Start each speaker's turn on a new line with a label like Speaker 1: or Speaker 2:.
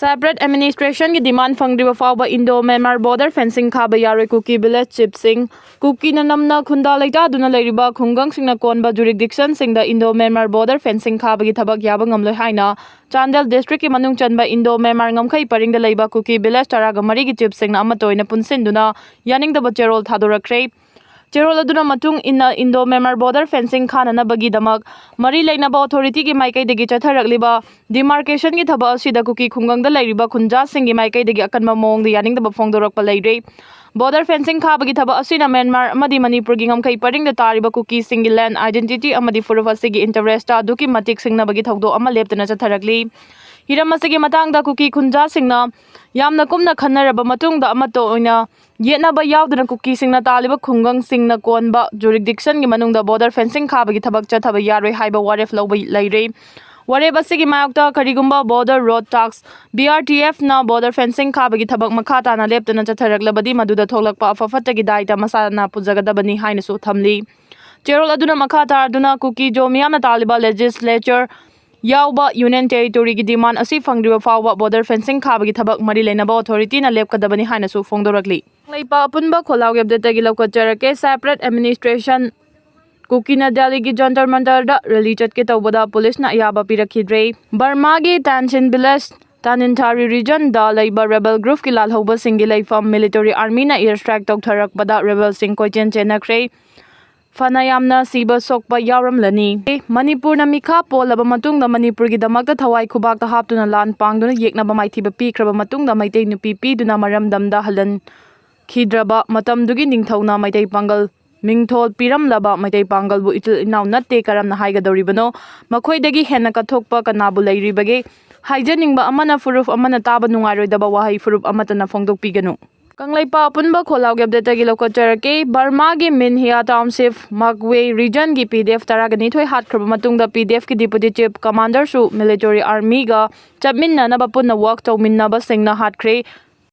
Speaker 1: Separate administration की demand फंगद्रिबा फाउबा इंडो म्यांमार बॉर्डर फेंसिंग खाबा यारोय कुकी विलेज चीफ सिंह कुकी नमना खुंदा लेता दुना लेरिबा खुंगंग सिंगना कोनबा जुरिडिक्शन सिंगदा इंडो म्यांमार बॉर्डर फेंसिंग खाबगी थबक याबा ngamloi haina चांदेल डिस्ट्रिक्ट की मनुंग चनबा Indo Myanmar ngamkhai paring da leiba Kuki village तरागा मरी की चीफ सिंगना अमतोयना पुनसिनदुना यानिंगदबा चेरोल थादोरखरे चेरोल अदुना मतुंग इन्ना इंडो म्यांमार बॉर्डर फेंसिंग खाना बगीदमक मरी लेनाबा अथॉरिटी की माइकैदगी चथरकलिबा डिमार्केशन की थबक असिदा कुकी खुंगंग दा लेरिबा खुंजा सिंगी माइकैदगी अकनबा मोंग दा यानिंगदबा फोंदोरकपा लेरे बॉर्डर फेंसिंग खाबगी थबक असिना म्यांमार अमदी मणिपुर की ngamkhai paring da तारिबा कुकी सिंगी लैंड आइडेंटिटी अमदी फुरुफ असिगी इंटरेस्ट अदुकी मतिक सिंगनबगी थौदो अमा लेप्तना चथरकली हिरम असिगी मतांगदा कुकी खुंजा सिंगना यामना कुमना खन्नरबा मतुंगदा अमतो ओइना येनाबा यावदना कुकी सिंगना तालिबा खुंगंग सिंगना कोनबा जुरिडिक्शन की मनुंगदा बॉर्डर फेंसिंग खाबगी थबक चथबा यारोय हाइबा वारेफ लौबा लेरे वारेफ असिगी मायokta करिगुंबा बॉर्डर रोड टैक्स BRTF ना बॉर्डर फेंसिंग खाबगी थबक मखा ताना लेप्तना चथरकलबदी मदुदा थोलकपा अफफतगी दायता मसाना पुजगदबनी हाइनसु थमली चेरोल अदुना मखा तारदुना कुकी जो मियामना तालिबा लेजिस्लेचर यावबा यूनियन टेरिटोरी की डिमांड असी फंगद्रिबा फाउबा बॉर्डर फेंसिंग खाबगी थबक मरी लेनाबा अथॉरिटी ना लेपकदबनी हाइनसु फोंदोरकली लेपा अपुनबा खोलाव अपडेटगी लौकचरके सेपरेट एडमिनिस्ट्रेशन कुकीना दिल्ली की जंतर मंतर रैली चटके तौबदा पुलिस ना अयाबा पिरखिद्रे बर्मा की तानसिन विलेज तानिनथारी रीजन दा लेबा रेबल ग्रुप की लालहौबा सिंगी लेफम मिलिटरी आर्मी ना एयर स्ट्राइक तौथरकबदा रेबल सिंग कोइचेन चेनखरे फनायामना सीबा सोकपा यावरमलनी मणिपुर ना मिखा पोलबा मतुंगदा मणिपुर की दमकता थवाई खुबाकता हापतुना लान पांगदुना येकनबा माइथिबा पीख्रबा मतुंगदा मैतै नुपी पीदुना मरमदमदा हलन खिद्रबा मतमदुगी निंगथौना मैतै पांगल मिंगथोल पिरमलबा मैतै पांगलबु इतिल इनाउ नत्ते करमना हाइगदौरिबनो मखोइदगी हेन्ना कथोकपा कनाबु लेरिबगे हाइजनिंगबा अमना फुरुफ अमना ताबा नुंगाइरोइदबा वाहै फुरुफ अमतना फोंदोकपिगनु कंगलेपा अपुनबा खोलाव अपडेटगी लौकचरके बर्मा की मिनहिया टाउनशिप मकवे रीजन की PDF तरागनिथोय हाटख्रबा मतुंगदा PDF की डिप्यूटी चीफ कमांडर सु मिलिटरी आर्मी गा चपमिन्ननबा पुन्ना वर्क तौमिन्नबा सिंगना हाटख्रे